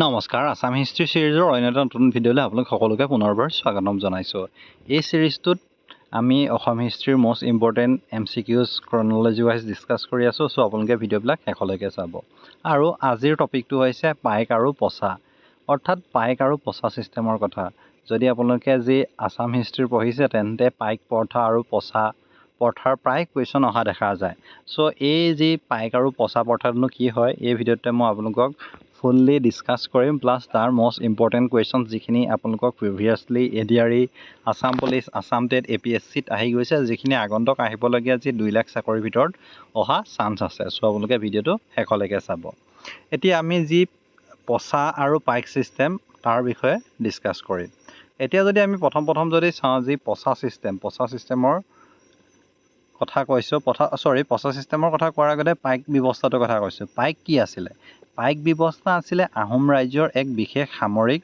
নমস্কাৰ আসাম হিষ্ট্ৰী সিৰিজৰ অন্য এটা নতুন ভিডিঅ'লৈ আপোনালোক সকলোকে পুনৰবাৰ স্বাগতম জনাইছোঁ। এই সিৰিজটোত আমি অসম হিষ্ট্ৰীৰ most important MCQs chronology wise discuss কৰি আছোঁ। চ' আপোনালোকে ভিডিঅ'বিলাক শেষলৈকে চাব। আৰু আজিৰ টপিকটো হৈছে পাইক আৰু পছা, অৰ্থাৎ পাইক আৰু পছা ছিষ্টেমৰ কথা। যদি আপোনালোকে যি আসাম হিষ্ট্ৰী পঢ়িছে তেন্তে পাইক প্ৰথা আৰু পছা প্ৰথাৰ প্ৰায় কুৱেশ্যন অহা দেখা যায়। চ' এই যি পাইক আৰু পছা প্ৰথাটোনো কি হয়, এই ভিডিঅ'টোতে মই আপোনালোকক ফুল্লি ডিছকাছ কৰিম, প্লাছ তাৰ মষ্ট ইম্পৰ্টেণ্ট কুৱেশ্যন যিখিনি আপোনালোকক previously ADRE, Assam police, Assam TET, APSCত আহি গৈছে, যিখিনি আগন্তক আহিবলগীয়া যি 2 লাখ চাকৰিৰ ভিতৰত অহা চান্স আছে। চ' আপোনালোকে ভিডিঅ'টো শেষলৈকে চাব। এতিয়া আমি যি পছা আৰু পাইক ছিষ্টেম তাৰ বিষয়ে ডিছকাছ কৰিম। এতিয়া যদি আমি প্ৰথম যদি চাওঁ যি পছা ছিষ্টেমৰ কথা কৈছোঁ, পছা ছিষ্টেমৰ কথা কোৱাৰ আগতে পাইক ব্যৱস্থাটোৰ কথা কৈছোঁ। পাইক কি আছিলে? পাইক ব্যৱস্থা আছিলে আহোম ৰাজ্যৰ এক বিশেষ সামৰিক,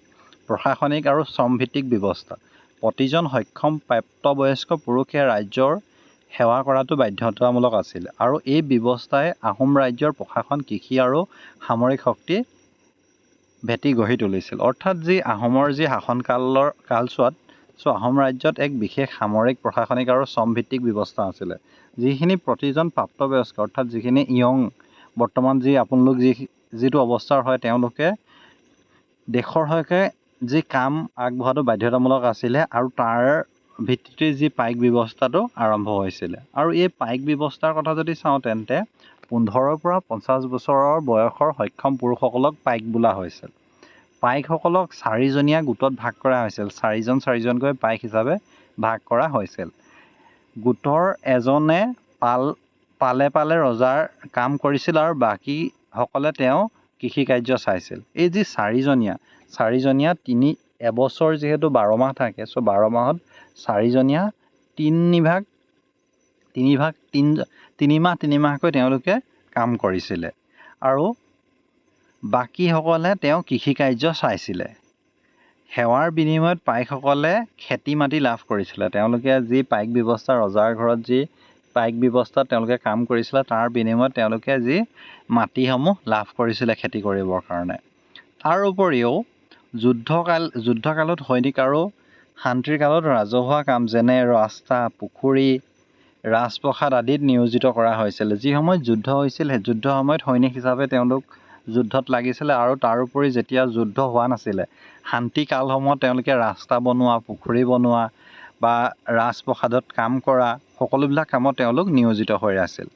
প্ৰশাসনিক আৰু শ্ৰমভিত্তিক ব্যৱস্থা। প্ৰতিজন সক্ষম প্ৰাপ্তবয়স্ক পুৰুষে ৰাজ্যৰ সেৱা কৰাটো বাধ্যতামূলক আছিল, আৰু এই ব্যৱস্থাই আহোম ৰাজ্যৰ প্ৰশাসন, কৃষি আৰু সামৰিক শক্তি ভেটি গঢ়ি তুলিছিল। অৰ্থাৎ যি আহোমৰ যি কালছোৱাত আহোম ৰাজ্যত এক বিশেষ সামৰিক, প্ৰশাসনিক আৰু শ্ৰমভিত্তিক ব্যৱস্থা আছিলে, যিখিনি প্ৰতিজন প্ৰাপ্তবয়স্ক অৰ্থাৎ যিখিনি ইয়ং, বৰ্তমান যি আপোনালোক যিটো অৱস্থাৰ হয়, তেওঁলোকে দেশৰ হকে যি কাম আগবঢ়াটো বাধ্যতামূলক আছিলে, আৰু তাৰ ভিত্তিতে যি পাইক ব্যৱস্থাটো আৰম্ভ হৈছিলে। আৰু এই পাইক ব্যৱস্থাৰ কথা যদি চাওঁ তেন্তে 15 পৰা 50 বছৰৰ বয়সৰ সক্ষম পুৰুষসকলক পাইক বোলা হৈছিল। পাইকসকলক 4জনীয়া গোটত ভাগ কৰা হৈছিল, 4জনকৈ পাইক হিচাপে ভাগ কৰা হৈছিল। গোটৰ এজনে পালে ৰজাৰ কাম কৰিছিল, আৰু বাকীসকলে তেওঁ কৃষি কাৰ্য চাইছিল। এই যি 4জনীয়া এবছৰ যিহেতু 12 মাহ থাকে, চ' 12 মাহত 4জনীয়া তিনি মাহকৈ তেওঁলোকে কাম কৰিছিলে, আৰু বাকীসকলে তেওঁ কৃষি কাৰ্য চাইছিলে। সেৱাৰ বিনিময়ত পাইকসকলে খেতি মাটি লাভ কৰিছিলে। তেওঁলোকে যি পাইক ব্যৱস্থা, ৰজাৰ ঘৰত যি পাইক ব্যৱস্থাত তেওঁলোকে কাম কৰিছিলে, তাৰ বিনিময়ত তেওঁলোকে যি মাটিসমূহ লাভ কৰিছিলে খেতি কৰিবৰ কাৰণে। তাৰ উপৰিও যুদ্ধকালত সৈনিক আৰু শান্তিৰ কালত ৰাজহুৱা কাম যেনে ৰাস্তা, পুখুৰী, ৰাজপ্ৰসাদ আদিত নিয়োজিত কৰা হৈছিল। যি সময়ত যুদ্ধ হৈছিল, সেই যুদ্ধ সময়ত সৈনিক হিচাপে তেওঁলোক যুদ্ধত লাগিছিলে, আৰু তাৰোপৰি যেতিয়া যুদ্ধ হোৱা নাছিলে, শান্তি কালসমূহত তেওঁলোকে ৰাস্তা বনোৱা, পুখুৰী বনোৱা বা ৰাজপ্ৰসাদত কাম কৰা, সকলোবিলাক কামত তেওঁলোক নিয়োজিত হৈ আছিল।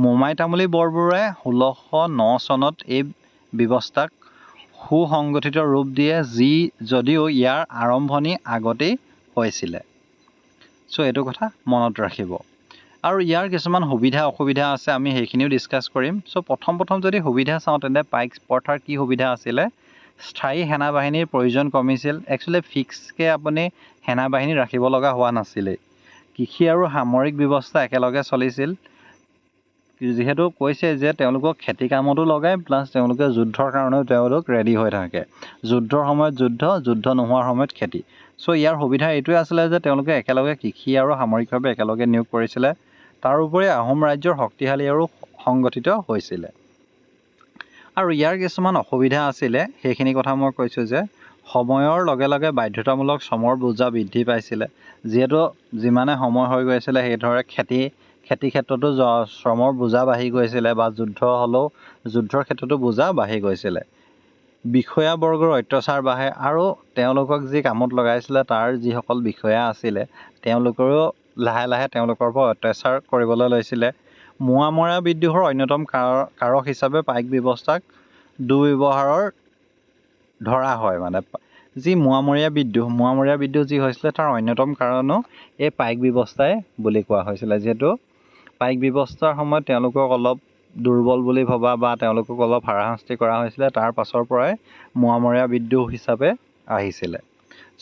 মোমাই তামুলী বৰবৰুৱাই 1609 চনত এই ব্যৱস্থাক সুসংগঠিত ৰূপ দিয়ে, যদিও ইয়াৰ আৰম্ভণি আগতেই হৈছিলে। চ' এইটো কথা মনত ৰাখিব। আৰু ইয়াৰ কিছুমান সুবিধা অসুবিধা আছে, আমি সেইখিনিও ডিছকাছ কৰিম। চ' প্ৰথম যদি সুবিধা চাওঁ তেন্তে পাইক প্ৰথাৰ কি সুবিধা আছিলে? স্থায়ী সেনাবাহিনীৰ প্ৰয়োজন কমিছিল। একচুৱেলি ফিক্সকৈ আপুনি সেনাবাহিনী ৰাখিব লগা হোৱা নাছিলেই। কৃষি আৰু সামৰিক ব্যৱস্থা একেলগে চলিছিল, যিহেতু কৈছে যে তেওঁলোকক খেতি কামতো লগায়, প্লাছ তেওঁলোকে যুদ্ধৰ কাৰণেও তেওঁলোক ৰেডি হৈ থাকে। যুদ্ধৰ সময়ত যুদ্ধ নোহোৱাৰ সময়ত খেতি। চ' ইয়াৰ সুবিধা এইটোৱে আছিলে যে তেওঁলোকে একেলগে কৃষি আৰু সামৰিকভাৱে একেলগে নিয়োগ কৰিছিলে। তাৰোপৰি আহোম ৰাজ্যৰ শক্তিশালী আৰু সংগঠিত হৈছিলে। আৰু ইয়াৰ কিছুমান অসুবিধা আছিলে, সেইখিনি কথা মই কৈছোঁ যে সময়ৰ লগে লগে বাধ্যতামূলক শ্ৰমৰ বোজা বৃদ্ধি পাইছিলে। যিহেতু যিমানে সময় হৈ গৈছিলে, সেইদৰে খেতি ক্ষেত্ৰতো শ্ৰমৰ বোজা বাঢ়ি গৈছিলে, বা যুদ্ধ হ'লেও যুদ্ধৰ ক্ষেত্ৰতো বোজা বাঢ়ি গৈছিলে। বিষয়াবৰ্গৰ অত্যাচাৰ বাঢ়ে, আৰু তেওঁলোকক যি কামত লগাইছিলে তাৰ যিসকল বিষয়া আছিলে, তেওঁলোকেও লাহে লাহে তেওঁলোকৰ পৰা অত্যাচাৰ কৰিবলৈ লৈছিলে। মোৱামৰীয়া বিদ্ৰোহৰ অন্যতম কাৰক হিচাপে পাইক ব্যৱস্থাক দুৰ্ব্যৱহাৰৰ ধৰা হয়। মানে যি মোৱামৰীয়া বিদ্ৰোহ যি হৈছিলে, তাৰ অন্যতম কাৰণো এই পাইক ব্যৱস্থাই বুলি কোৱা হৈছিলে। যিহেতু পাইক ব্যৱস্থাৰ সময়ত তেওঁলোকক অলপ দুৰ্বল বুলি ভবা বা তেওঁলোকক অলপ হাৰাশাস্তি কৰা হৈছিলে, তাৰ পাছৰ পৰাই মোৱামৰীয়া বিদ্ৰোহ হিচাপে আহিছিলে।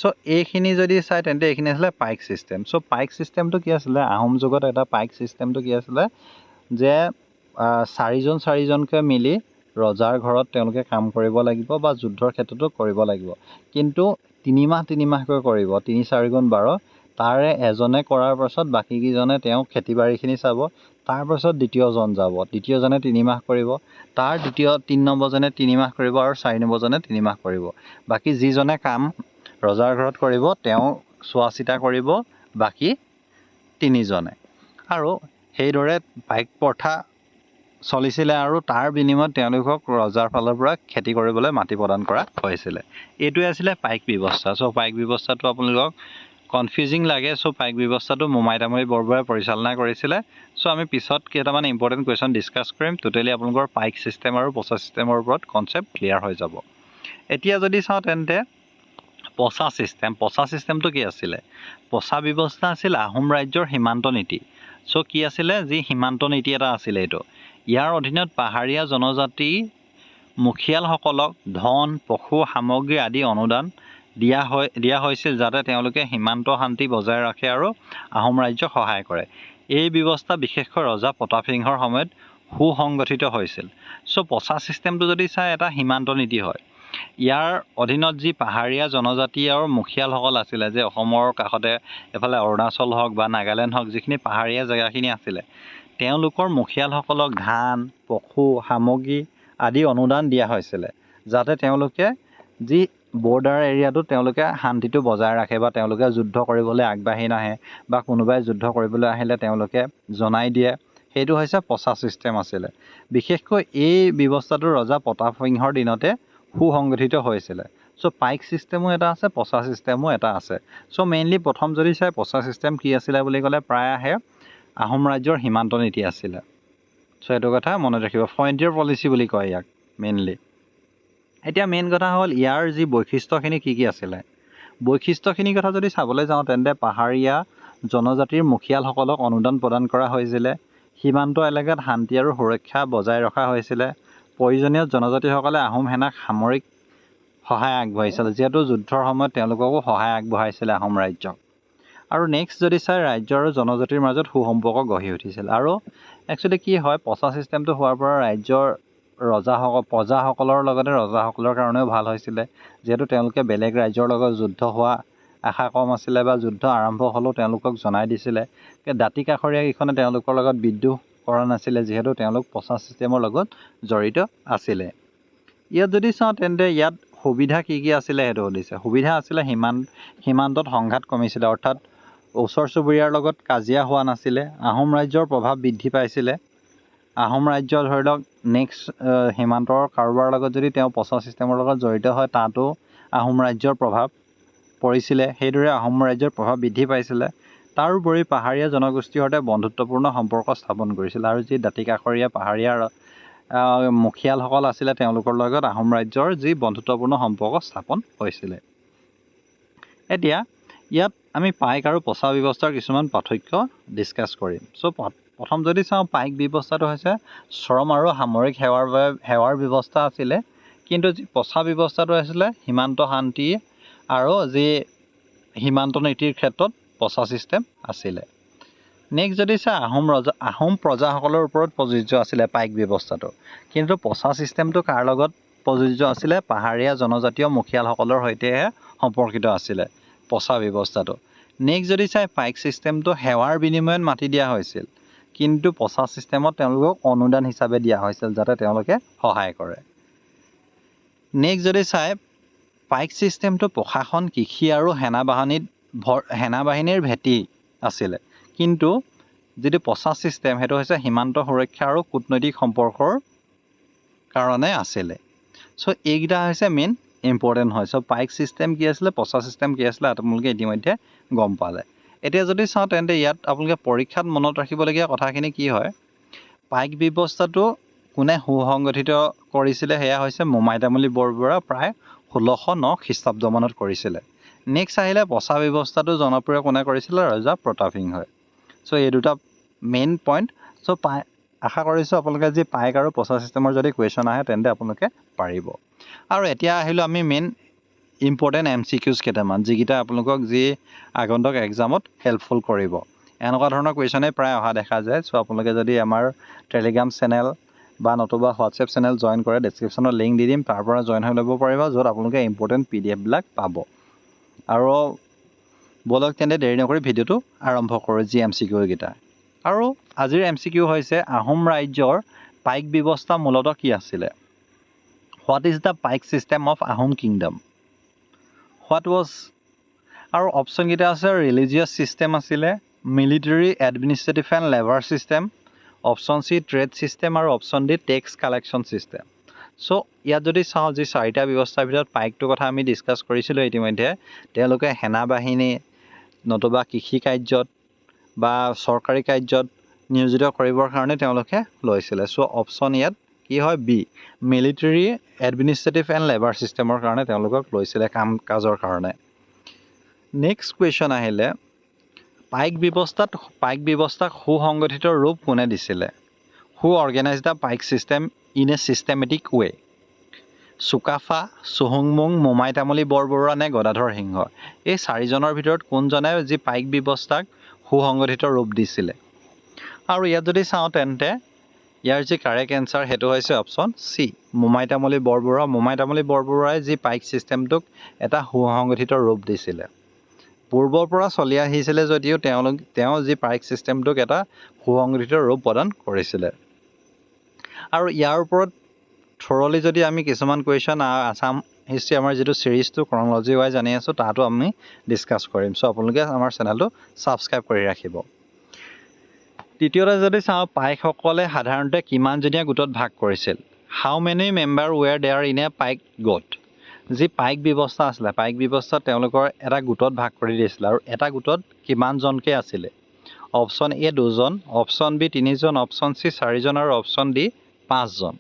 চ' এইখিনি যদি চাই তেন্তে এইখিনি আছিলে পাইক ছিষ্টেম। চ' পাইক ছিষ্টেমটো কি আছিলে? আহোম যুগত এটা পাইক ছিষ্টেমটো কি আছিলে যে 4জনকৈ মিলি ৰজাৰ ঘৰত তেওঁলোকে কাম কৰিব লাগিব, বা যুদ্ধৰ ক্ষেত্ৰতো কৰিব লাগিব, কিন্তু 3 মাহকৈ কৰিব, 3 4 গুণ 12। তাৰে এজনে কৰাৰ পাছত বাকীকেইজনে তেওঁ খেতি বাৰীখিনি চাব, তাৰপাছত দ্বিতীয়জন যাব, দ্বিতীয়জনে 3 মাহ কৰিব, তাৰ 3 নম্বৰজনে 3 মাহ কৰিব আৰু 4 নম্বৰজনে 3 মাহ কৰিব। বাকী যিজনে কাম ৰজাৰ ঘৰত কৰিব তেওঁ চোৱা চিতা কৰিব বাকী 3জনে। আৰু সেইদৰে পাইক প্ৰথা চলিছিলে আৰু তাৰ বিনিময়ত তেওঁলোকক ৰজাৰ ফালৰ পৰা খেতি কৰিবলৈ মাটি প্ৰদান কৰা হৈছিলে। এইটোৱে আছিলে পাইক ব্যৱস্থা। চ' পাইক ব্যৱস্থাটো আপোনালোকক কনফিউজিং লাগে। চ' পাইক ব্যৱস্থাটো মোমাই তামুলী বৰবৰাই পৰিচালনা কৰিছিলে। চ' আমি পিছত কেইটামান ইম্পৰ্টেণ্ট কুৱেশ্যন ডিছকাছ কৰিম। টোটেলি আপোনালোকৰ পাইক ছিষ্টেম আৰু পচা ছিষ্টেমৰ ওপৰত কনচেপ্ট ক্লিয়াৰ হৈ যাব। এতিয়া যদি চাওঁ তেন্তে পচা ছিষ্টেম। পচা ছিষ্টেমটো কি আছিলে? পচা ব্যৱস্থা আছিল আহোম ৰাজ্যৰ সীমান্ত নীতি। চ' কি আছিলে? যি সীমান্ত নীতি এটা আছিলে এইটো। ইয়াৰ অধীনত পাহাৰীয়া জনজাতি মুখিয়ালসকলক ধন, পশু, সামগ্ৰী আদি অনুদান দিয়া হৈছিল যাতে তেওঁলোকে সীমান্ত শান্তি বজাই ৰাখে আৰু আহোম ৰাজ্যক সহায় কৰে। এই ব্যৱস্থা বিশেষকৈ ৰজা প্ৰতাপ সিংহৰ সময়ত সুসংগঠিত হৈছিল। চ' পচা ছিষ্টেমটো যদি চাই এটা সীমান্ত নীতি হয়। ইয়াৰ অধীনত যি পাহাৰীয়া জনজাতি আৰু মুখিয়ালসকল আছিলে, যে অসমৰ কাষতে এফালে অৰুণাচল হওক বা নাগালেণ্ড হওক যিখিনি পাহাৰীয়া জেগাখিনি আছিলে, তেওঁলোকৰ মুখিয়ালসকলক ধান, পশু, সামগ্ৰী আদি অনুদান দিয়া হৈছিলে যাতে তেওঁলোকে যি বৰ্ডাৰ এৰিয়াটোত তেওঁলোকে শান্তিটো বজাই ৰাখে বা তেওঁলোকে যুদ্ধ কৰিবলৈ আগবাঢ়ি নাহে বা কোনোবাই যুদ্ধ কৰিবলৈ আহিলে তেওঁলোকে জনাই দিয়ে। সেইটো হৈছে পচা ছিষ্টেম আছিলে। বিশেষকৈ এই ব্যৱস্থাটো ৰজা প্ৰতাপ সিংহৰ দিনতে সুসংগঠিত হৈছিলে। চ' পাইক ছিষ্টেমো এটা আছে, পচা ছিষ্টেমো এটা আছে। চ' মেইনলি প্ৰথম যদি চাই পচা ছিষ্টেম কি আছিলে বুলি ক'লে প্ৰায় আহে আহোম ৰাজ্যৰ সীমান্ত নীতি আছিলে। চ' এইটো কথা মনত ৰাখিব। ফ্ৰণ্টিয়াৰ পলিচি বুলি কয় ইয়াক মেইনলি। এতিয়া মেইন কথা হ'ল ইয়াৰ যি বৈশিষ্ট্যখিনি কি আছিলে। বৈশিষ্ট্যখিনিৰ কথা যদি চাবলৈ যাওঁ তেন্তে পাহাৰীয়া জনজাতিৰ মুখিয়ালসকলক অনুদান প্ৰদান কৰা হৈছিলে। সীমান্ত এলেকাত শান্তি আৰু সুৰক্ষা বজাই ৰখা হৈছিলে। প্ৰয়োজনীয় জনজাতিসকলে আহোম সেনাক সামৰিক সহায় আগবঢ়াইছিলে, যিহেতু যুদ্ধৰ সময়ত তেওঁলোককো সহায় আগবঢ়াইছিলে আহোম ৰাজ্যক। আৰু নেক্সট যদি চাই ৰাজ্য আৰু জনজাতিৰ মাজত সুসম্পৰ্ক গঢ়ি উঠিছিল। আৰু একচুৱেলি কি হয়, পচা ছিষ্টেমটো হোৱাৰ পৰা ৰাজ্যৰ প্ৰজাসকলৰ লগতে ৰজাসকলৰ কাৰণেও ভাল হৈছিলে, যিহেতু তেওঁলোকে বেলেগ ৰাজ্যৰ লগত যুদ্ধ হোৱা আশা কম আছিলে বা যুদ্ধ আৰম্ভ হ'লেও তেওঁলোকক জনাই দিছিলে। দাঁতি কাষৰীয়া কেইখনে তেওঁলোকৰ লগত বিদ্ৰোহ কৰা নাছিলে, যিহেতু তেওঁলোক পচা ছিষ্টেমৰ লগত জড়িত আছিলে। ইয়াত যদি চাওঁ তেন্তে ইয়াত সুবিধা কি আছিলে সেইটো সুধিছে। সুবিধা আছিলে সীমান্তত সংঘাত কমিছিলে, অৰ্থাৎ ওচৰ চুবুৰীয়াৰ লগত কাজিয়া হোৱা নাছিলে। আহোম ৰাজ্যৰ প্ৰভাৱ বৃদ্ধি পাইছিলে। আহোম ৰাজ্য ধৰি লওক নেক্সট সীমান্তৰ কাৰোবাৰ লগত যদি তেওঁ পচা ছিষ্টেমৰ লগত জড়িত হয় তাতো আহোম ৰাজ্যৰ প্ৰভাৱ পৰিছিলে। সেইদৰে আহোম ৰাজ্যৰ প্ৰভাৱ বৃদ্ধি পাইছিলে। তাৰোপৰি পাহাৰীয়া জনগোষ্ঠীৰ সৈতে বন্ধুত্বপূৰ্ণ সম্পৰ্ক স্থাপন কৰিছিল। আৰু যি দাঁতি কাষৰীয়া পাহাৰীয়া মুখিয়ালসকল আছিলে তেওঁলোকৰ লগত আহোম ৰাজ্যৰ যি বন্ধুত্বপূৰ্ণ সম্পৰ্ক স্থাপন হৈছিলে। এতিয়া ইয়াত আমি পাইক আৰু পচা ব্যৱস্থাৰ কিছুমান পাৰ্থক্য ডিছকাছ কৰিম। চ' প্ৰথম যদি চাওঁ পাইক ব্যৱস্থাটো হৈছে শ্ৰম আৰু সামৰিক সেৱাৰ ব্যৱস্থা আছিলে। কিন্তু যি পচা ব্যৱস্থাটো আছিলে সীমান্ত শান্তি আৰু যি সীমান্ত নীতিৰ ক্ষেত্ৰত পচা ছিষ্টেম আছিলে। নেক্সট যদি চাই আহোম প্ৰজাসকলৰ ওপৰত প্ৰযোজ্য আছিলে পাইক ব্যৱস্থাটো। কিন্তু পচা ছিষ্টেমটো কাৰ লগত প্ৰযোজ্য আছিলে? পাহাৰীয়া জনজাতীয় মুখিয়ালসকলৰ সৈতেহে সম্পৰ্কিত আছিলে পচা ব্যৱস্থাটো। নেক্সট যদি চাই পাইক ছিষ্টেমটো সেৱাৰ বিনিময়ত মাটি দিয়া হৈছিল, কিন্তু পচা ছিষ্টেমত তেওঁলোকক অনুদান হিচাপে দিয়া হৈছিল যাতে তেওঁলোকে সহায় কৰে। নেক্সট যদি চাই পাইক ছিষ্টেমটো প্ৰশাসন, কৃষি আৰু সেনাবাহিনীৰ ভেটি আছিলে। কিন্তু যিটো পচা ছিষ্টেম সেইটো হৈছে সীমান্ত সুৰক্ষা আৰু কূটনৈতিক সম্পৰ্কৰ কাৰণে আছিলে। চ' এইকেইটা হৈছে মেইন ইম্পৰ্টেণ্ট হয়। চ' পাইক ছিষ্টেম কি আছিলে, পচা ছিষ্টেম কি আছিলে আপোনালোকে ইতিমধ্যে গম পালে। এতিয়া যদি চাওঁ তেন্তে ইয়াত আপোনালোকে পৰীক্ষাত মনত ৰাখিবলগীয়া কথাখিনি কি হয়, পাইক ব্যৱস্থাটো কোনে সুসংগঠিত কৰিছিলে সেয়া হৈছে মোমাই তামুলী বৰবৰাই প্ৰায় 1609 খ্ৰীষ্টাব্দমানত কৰিছিলে। নেক্সট আহিলে পচা ব্যৱস্থাটো জনপ্ৰিয় কোনে কৰিছিলে? ৰজা প্ৰতাপ সিংহই। চ' এই দুটা মেইন পইণ্ট। চ' আশা কৰিছোঁ আপোনালোকে যি পাইক আৰু পচা ছিষ্টেমৰ যদি কুৱেশ্যন আহে তেন্তে আপোনালোকে পাৰিব। আৰু এতিয়া আহিলোঁ আমি মেইন ইম্পৰ্টেণ্ট MCQs কেইটামান, যিকেইটা আপোনালোকক যি আগন্তুক এক্সামত হেল্পফুল কৰিব। এনেকুৱা ধৰণৰ কুৱেশ্যনেই প্ৰায় অহা দেখা যায়। চ' আপোনালোকে যদি আমাৰ টেলিগ্ৰাম চেনেল বা নতুবা হোৱাটছএপ চেনেল জইন কৰে, ডেছক্ৰিপশ্যনত লিংক দি দিম, তাৰ পৰা জইন হৈ ল'ব পাৰিব, য'ত আপোনালোকে ইম্পৰ্টেণ্ট PDF বিলাক পাব। আৰু বলক তেন্তে দেৰি নকৰি ভিডিঅ'টো আৰম্ভ কৰোঁ যি MCQ কেইটা। আৰু আজিৰ MCQ হৈছে আহোম ৰাজ্যৰ পাইক ব্যৱস্থা মূলতঃ কি আছিলে? What is the paik system of Ahom kingdom? What was আৰু অপশ্যনকেইটা আছে ৰিলিজিয়াছ ছিষ্টেম আছিলে, military administrative and labour system, option C trade system আৰু option D tax collection system. So' ইয়াত যদি চাওঁ যি চাৰিটা ব্যৱস্থাৰ ভিতৰত পাইকটোৰ কথা আমি ডিছকাছ কৰিছিলোঁ ইতিমধ্যে, তেওঁলোকে সেনা বাহিনী নতুবা কৃষি কাৰ্যত বা চৰকাৰী কাৰ্যত নিয়োজিত কৰিবৰ কাৰণে তেওঁলোকে লৈছিলে। চ' অপশ্যন ইয়াত কি হয়? B, military administrative and labour ছিষ্টেমৰ কাৰণে তেওঁলোকক লৈছিলে কাম কাজৰ কাৰণে। নেক্সট কুৱেশ্যন আহিলে, পাইক ব্যৱস্থাক সুসংগঠিত ৰূপ কোনে দিছিলে? Who organise the paik system in a systematic way? Sukapha, চুহুংমুং, মোমাই তামুলী বৰবৰুৱা নে গদাধৰ সিংহ? এই চাৰিজনৰ ভিতৰত কোনজনে যি পাইক ব্যৱস্থাক সুসংগঠিত ৰূপ দিছিলে? আৰু ইয়াত যদি চাওঁ তেন্তে ইয়াৰ যি কাৰেক্ট এনচাৰ সেইটো হৈছে অপশ্যন চি, মোমাই তামুলী বৰবৰুৱা। মোমাই তামুলী বৰবৰুৱাই যি পাইক ছিষ্টেমটোক এটা সুসংগঠিত ৰূপ দিছিলে। পূৰ্বৰ পৰা চলি আহিছিলে যদিও তেওঁ যি পাইক ছিষ্টেমটোক এটা সুসংগঠিত ৰূপ প্ৰদান কৰিছিলে। আৰু ইয়াৰ ওপৰত থৰলি যদি আমি কিছুমান কুৱেশ্যন আছাম হিষ্ট্ৰী আমাৰ যিটো ছিৰিজটো ক্ৰনলজি ৱাইজ জানি আছোঁ তাতো আমি ডিছকাছ কৰিম। চ' আপোনালোকে আমাৰ চেনেলটো ছাবস্ক্ৰাইব কৰি ৰাখিব। তৃতীয়তে যদি চাওঁ, পাইকসকলে সাধাৰণতে কিমানজনীয়া গোটত ভাগ কৰিছিল? How many member were there in a paik গোট? যি পাইক ব্যৱস্থা আছিলে, পাইক ব্যৱস্থাত তেওঁলোকৰ এটা গোটত ভাগ কৰি দিছিলে আৰু এটা গোটত কিমানজনকৈ আছিলে? অপশ্যন এ 2জন, অপশ্যন বি 3জন, অপশ্যন চি 4জন আৰু অপশ্যন ডি 5জন।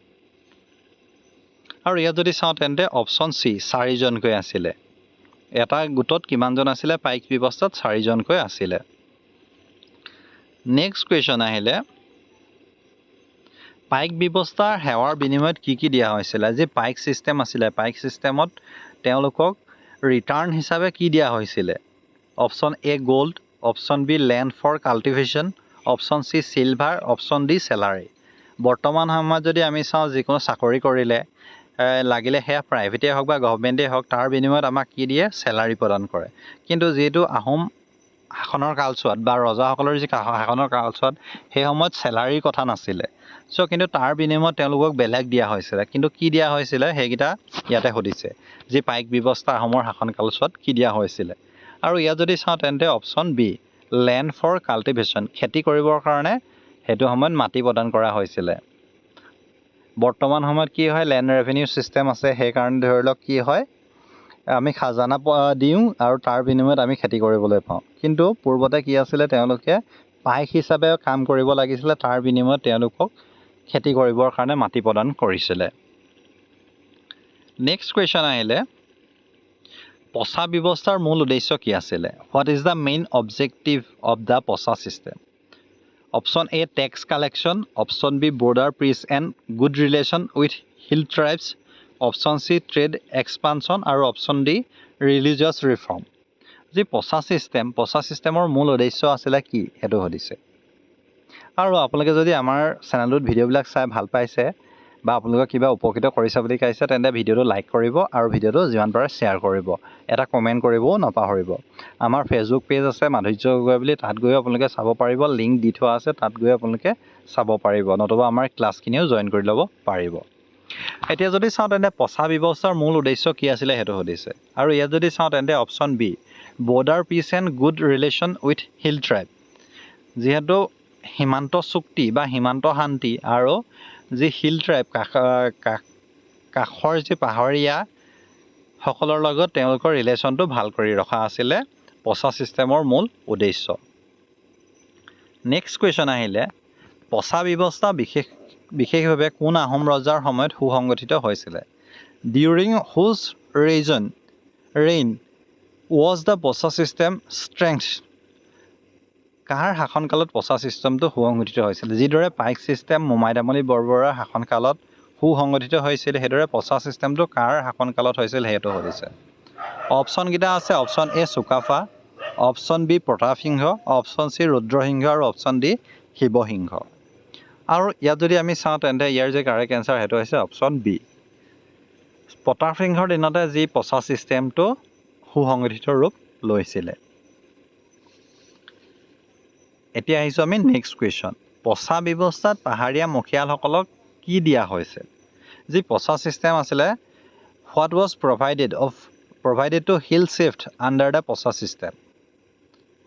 আৰু ইয়াত যদি চাওঁ তেন্তে অপশ্যন চি 4জনকৈ আছিলে। এটা গোটত কিমানজন আছিলে? পাইক ব্যৱস্থাত 4জনকৈ আছিলে। নেক্সট কুৱেশ্যন আহিলে, পাইক ব্যৱস্থাৰ সেৱাৰ বিনিময়ত কি কি দিয়া হৈছিলে? যি পাইক ছিষ্টেম আছিলে, পাইক ছিষ্টেমত তেওঁলোকক ৰিটাৰ্ণ হিচাপে কি দিয়া হৈছিলে? Option A gold, option B land for cultivation, option C silver, option D salary. বৰ্তমান সময়ত যদি আমি চাওঁ, যিকোনো চাকৰি কৰিলে লাগিলে সেয়া প্ৰাইভেটেই হওক বা গভৰ্ণমেণ্টেই হওক, তাৰ বিনিময়ত আমাক কি দিয়ে? চেলাৰী প্ৰদান কৰে। কিন্তু যিহেতু আহোম শাসনৰ কালচোৱাত বা ৰজাসকলৰ যি শাসনৰ কালচোৱাত সেই সময়ত চেলাৰীৰ কথা নাছিলে। চ' কিন্তু তাৰ বিনিময়ত তেওঁলোকক বেলেগ দিয়া হৈছিলে। কিন্তু কি দিয়া হৈছিলে সেইকেইটা ইয়াতে সুধিছে, যি পাইক ব্যৱস্থা আহোমৰ শাসন কালচোৱাত কি দিয়া হৈছিলে? আৰু ইয়াত যদি চাওঁ তেন্তে option B land for cultivation, খেতি কৰিবৰ কাৰণে সেইটো সময়ত মাটি প্ৰদান কৰা হৈছিলে। বৰ্তমান সময়ত কি হয়? লেণ্ড ৰেভিনিউ ছিষ্টেম আছে, সেইকাৰণে ধৰি লওক কি হয়, আমি খাজানা দিওঁ আৰু তাৰ বিনিময়ত আমি খেতি কৰিবলৈ পাওঁ। কিন্তু পূৰ্বতে কি আছিলে? তেওঁলোকে পাইক হিচাপে কাম কৰিব লাগিছিলে, তাৰ বিনিময়ত তেওঁলোকক খেতি কৰিবৰ কাৰণে মাটি প্ৰদান কৰিছিলে। নেক্সট কুৱেশ্যন আহিলে, পছা ব্যৱস্থাৰ মূল উদ্দেশ্য কি আছিলে? What is the main objective of the posa system? Option A tax collection, option B border peace and good relation with hill tribes, option C trade expansion আৰু অপশ্যন ডি ৰিলিজিয়াছ ৰিফৰ্ম। যি পছা ছিষ্টেমৰ মূল উদ্দেশ্য আছিলে কি সেইটো সুধিছে। আৰু আপোনালোকে যদি আমাৰ চেনেলটোত ভিডিঅ'বিলাক চাই ভাল পাইছে বা আপোনালোকক কিবা উপকৃত কৰিছে বুলি কৈছে তেন্তে ভিডিঅ'টো লাইক কৰিব আৰু ভিডিঅ'টো যিমান পাৰে শ্বেয়াৰ কৰিব, এটা কমেণ্ট কৰিবও নাপাহৰিব। আমাৰ ফেচবুক পেজ আছে মাধুৰ্য গগৈ বুলি, তাত গৈ আপোনালোকে চাব পাৰিব, লিংক দি থোৱা আছে, তাত গৈ আপোনালোকে চাব পাৰিব, নতুবা আমাৰ ক্লাছখিনিও জইন কৰি ল'ব পাৰিব। এতিয়া যদি চাওঁ তেন্তে পছা ব্যৱস্থাৰ মূল উদ্দেশ্য কি আছিলে সেইটো সুধিছে। আৰু ইয়াত যদি চাওঁ তেন্তে option B border peace and good relation with hill tribe. যিহেতু সীমান্ত চুক্তি বা সীমান্ত শান্তি আৰু যি হিল ট্ৰাইব কাষৰ যি পাহাৰীয়া সকলৰ লগত তেওঁলোকৰ ৰিলেশ্যনটো ভাল কৰি ৰখা আছিলে পছা ছিষ্টেমৰ মূল উদ্দেশ্য। নেক্সট কুৱেশ্যন আহিলে, পছা ব্যৱস্থা বিশেষভাৱে কোন আহোম ৰজাৰ সময়ত সুসংগঠিত হৈছিলে? During whose reign was the posa system strength? কাৰ শাসনকালত পছা ছিষ্টেমটো সুসংগঠিত হৈছিল? যিদৰে পাইক ছিষ্টেম মোমাই তামুলী বৰবৰুৱাৰ শাসনকালত সুসংগঠিত হৈছিল, সেইদৰে পছা ছিষ্টেমটো কাৰ শাসনকালত হৈছিল সেইটো সুধিছে। অপশ্যনকেইটা আছে option A Sukapha, option B Pratap Singha, option C Rudra Singha আৰু অপশ্যন ডি শিৱসিংহ। আৰু ইয়াত যদি আমি চাওঁ তেন্তে ইয়াৰ যে কাৰেক্ট এনচাৰ সেইটো হৈছে অপশ্যন বি। প্ৰতাপসিংহৰ দিনতে যি পছা ছিষ্টেমটো সুসংগঠিত ৰূপ লৈছিলে। এতিয়া আহিছোঁ আমি নেক্সট কুৱেশ্যন পচা ব্যৱস্থাত পাহাৰীয়া মুখীয়ালসকলক কি দিয়া হৈছে যি পচা ছিষ্টেম আছিলে what was provided to hill chiefs under the posa system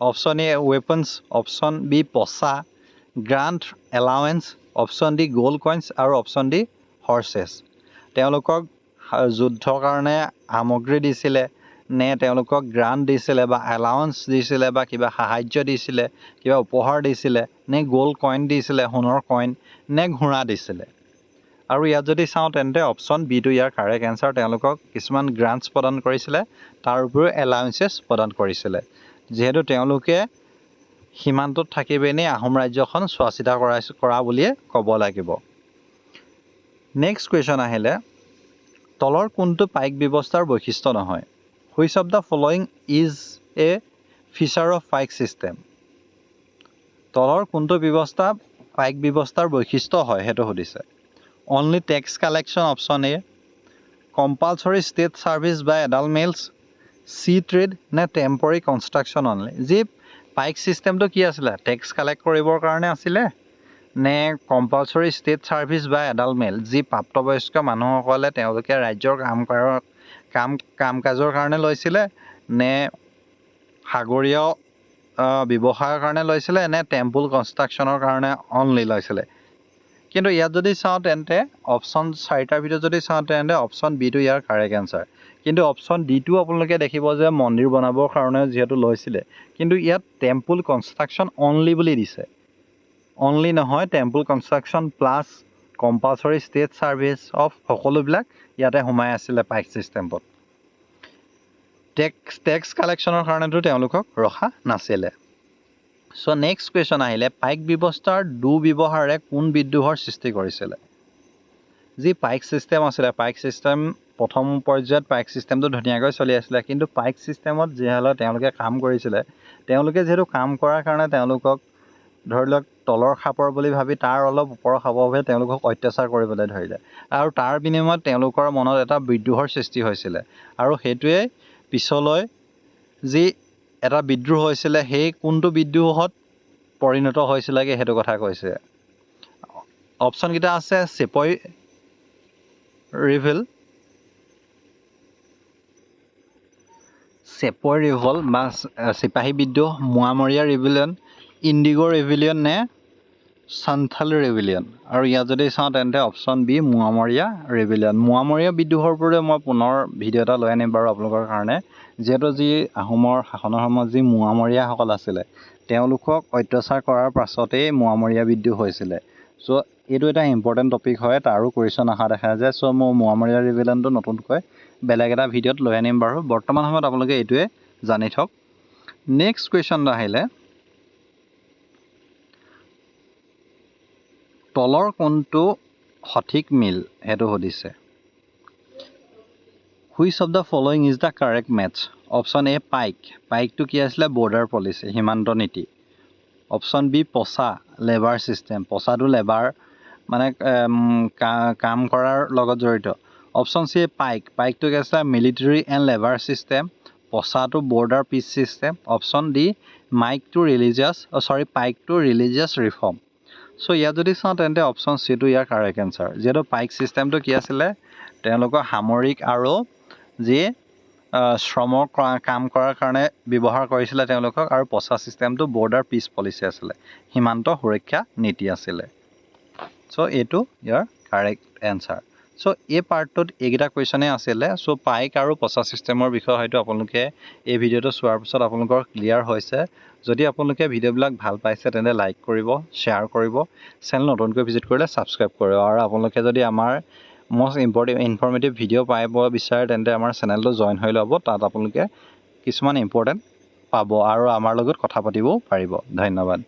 option A weapons option B posa grant allowance option D gold coins আৰু অপশ্যন ডি হৰ্চেছ তেওঁলোকক যুদ্ধৰ কাৰণে সামগ্ৰী দিছিলে নে তেওঁলোকক গ্ৰাণ্ট দিছিলে বা এলাৱেঞ্চ দিছিলে বা কিবা সাহাৰ্য দিছিলে কিবা উপহাৰ দিছিলে নে গ'ল্ড কইন দিছিলে সোণৰ কইন নে ঘোঁৰা দিছিলে আৰু ইয়াত যদি চাওঁ তেন্তে অপশ্যন বিটো ইয়াৰ কাৰেক্ট এনচাৰ তেওঁলোকক কিছুমান গ্ৰাণ্টছ প্ৰদান কৰিছিলে তাৰ উপৰিও এলাৱেঞ্চেছ প্ৰদান কৰিছিলে যিহেতু তেওঁলোকে সীমান্তত থাকি পিনি আহোম ৰাজ্যখন চোৱা চিতা কৰা বুলিয়ে ক'ব লাগিব নেক্সট কুৱেশ্যন আহিলে তলৰ কোনটো পাইক ব্যৱস্থাৰ বৈশিষ্ট্য নহয় which of the following is a feature of Paik system তলৰ কোনটো ব্যৱস্থা পাইক ব্যৱস্থাৰ বৈশিষ্ট্য হয় সেইটো সুধিছে only tax collection option A compulsory state service by adult males C trade নে টেম্পৰী কনষ্ট্ৰাকশ্যন অনলি যি পাইক ছিষ্টেমটো কি আছিলে টেক্স কালেক্ট কৰিবৰ কাৰণে আছিলে নে কম্পালচৰি ষ্টেট ছাৰ্ভিচ বা এডাল্ট মেল যি প্ৰাপ্তবয়স্ক মানুহসকলে তেওঁলোকে ৰাজ্যৰ কাম কাজৰ কাৰণে লৈছিলে নে সাগৰীয় ব্যৱসায়ৰ কাৰণে লৈছিলে নে টেম্পল কনষ্ট্ৰাকশ্যনৰ কাৰণে অনলি লৈছিলে কিন্তু ইয়াত যদি চাওঁ তেন্তে অপশ্যন চাৰিটাৰ ভিতৰত যদি চাওঁ তেন্তে অপশ্যন বিটো ইয়াৰ কাৰেক্ট এনচাৰ কিন্তু অপশ্যন ডিটো আপোনালোকে দেখিব যে মন্দিৰ বনাবৰ কাৰণে যিহেতু লৈছিলে কিন্তু ইয়াত টেম্পল কনষ্ট্ৰাকশ্যন অনলি বুলি দিছে অনলি নহয় temple construction plus compulsory state service of সকলোবিলাক ইয়াতে সোমাই আছিলে পাইক ছিষ্টেমত টেক্স কালেকশ্যনৰ কাৰণেতো তেওঁলোকক ৰখা নাছিলে চ' নেক্সট কুৱেশ্যন আহিলে পাইক ব্যৱস্থাৰ দুৰ্ব্যৱহাৰে কোন বিদ্ৰোহৰ সৃষ্টি কৰিছিলে যি পাইক ছিষ্টেম আছিলে পাইক ছিষ্টেম প্ৰথম পৰ্যায়ত পাইক ছিষ্টেমটো ধুনীয়াকৈ চলি আছিলে কিন্তু পাইক ছিষ্টেমত যিসকলে তেওঁলোকে কাম কৰিছিলে তেওঁলোকে যিহেতু কাম কৰাৰ কাৰণে তেওঁলোকক ধৰি লওক তলৰ খাপৰ বুলি ভাবি তাৰ অলপ ওপৰৰ খাপৰ বাবে তেওঁলোকক অত্যাচাৰ কৰিবলৈ ধৰিলে আৰু তাৰ বিনিময়ত তেওঁলোকৰ মনত এটা বিদ্ৰোহৰ সৃষ্টি হৈছিলে আৰু সেইটোৱে পিছলৈ যি এটা বিদ্ৰোহ হৈছিলে সেই কোনটো বিদ্ৰোহত পৰিণত হৈছিলেগৈ সেইটো কথা কৈছে অপশ্যনকেইটা আছে চিপই ৰিভল বা চিপাহী বিদ্ৰোহ মোৱামৰীয়া ৰিভিলিয়ন ইণ্ডিগ' ৰিভিলিয়ন নে চান্থাল ৰিভিলিয়ন আৰু ইয়াত যদি চাওঁ তেন্তে অপশ্যন বি মোৱামৰীয়া ৰিভিলিয়ন মোৱামৰীয়া বিদ্ৰোহৰ ওপৰতে মই পুনৰ ভিডিঅ' এটা লৈ আনিম বাৰু আপোনালোকৰ কাৰণে যিহেতু যি আহোমৰ শাসনৰ সময়ত যি মোৱামৰীয়াসকল আছিলে তেওঁলোকক অত্যাচাৰ কৰাৰ পাছতেই মোৱামৰীয়া বিদ্ৰোহ হৈছিলে চ' এইটো এটা ইম্পৰ্টেণ্ট টপিক হয় তাৰো কুৱেশ্যন অহা দেখা যায় চ' মই মোৱামৰীয়া ৰিভিলিয়নটো নতুনকৈ বেলেগ এটা ভিডিঅ'ত লৈ আনিম বাৰু বৰ্তমান সময়ত আপোনালোকে এইটোৱে জানি থওক নেক্সট কুৱেশ্যন আহিলে তলৰ কোনটো সঠিক মিল সেইটো সুধিছে which of the following is the correct matches option A পাইকটো কি আছিলে বৰ্ডাৰ পলিচি সীমান্ত নীতি option B posa labour system পচাটো লেবাৰ মানে কাম কৰাৰ লগত জড়িত অপশ্যন চি পাইকটো কি আছিলে মিলিটাৰী এণ্ড লেবাৰ ছিষ্টেম পচাটো border peace system option D পাইকটো ৰিলিজিয়াছ ৰিফৰ্ম চ' ইয়াত যদি চাওঁ তেন্তে অপশ্যন চিটো ইয়াৰ কাৰেক্ট এনচাৰ যিহেতু পাইক ছিষ্টেমটো কি আছিলে তেওঁলোকৰ সামৰিক আৰু যি শ্ৰমৰ কাম কৰাৰ কাৰণে ব্যৱহাৰ কৰিছিলে তেওঁলোকক আৰু পচা ছিষ্টেমটো বৰ্ডাৰ পিচ পলিচি আছিলে সীমান্ত সুৰক্ষা নীতি আছিলে চ' এইটো ইয়াৰ কাৰেক্ট এনচাৰ চ' এই পাৰ্টটোত এইকেইটা কুৱেশ্যনেই আছিলে চ' পাইক আৰু পচা ছিষ্টেমৰ বিষয়ে হয়তো আপোনালোকে এই ভিডিঅ'টো চোৱাৰ পিছত আপোনালোকৰ ক্লিয়াৰ হৈছে যদি আপোনালোকে ভিডিঅ'বিলাক ভাল পাইছে তেন্তে লাইক কৰিব শ্বেয়াৰ কৰিব চেনেল নতুনকৈ ভিজিট কৰিলে ছাবস্ক্ৰাইব কৰিব আৰু আপোনালোকে যদি আমাৰ মষ্ট ইনফৰ্মেটিভ ভিডিঅ' পাব বিচাৰে তেন্তে আমাৰ চেনেলটো জইন হৈ ল'ব তাত আপোনালোকে কিছুমান ইম্পৰ্টেণ্ট পাব আৰু আমাৰ লগত কথা পাতিবও পাৰিব ধন্যবাদ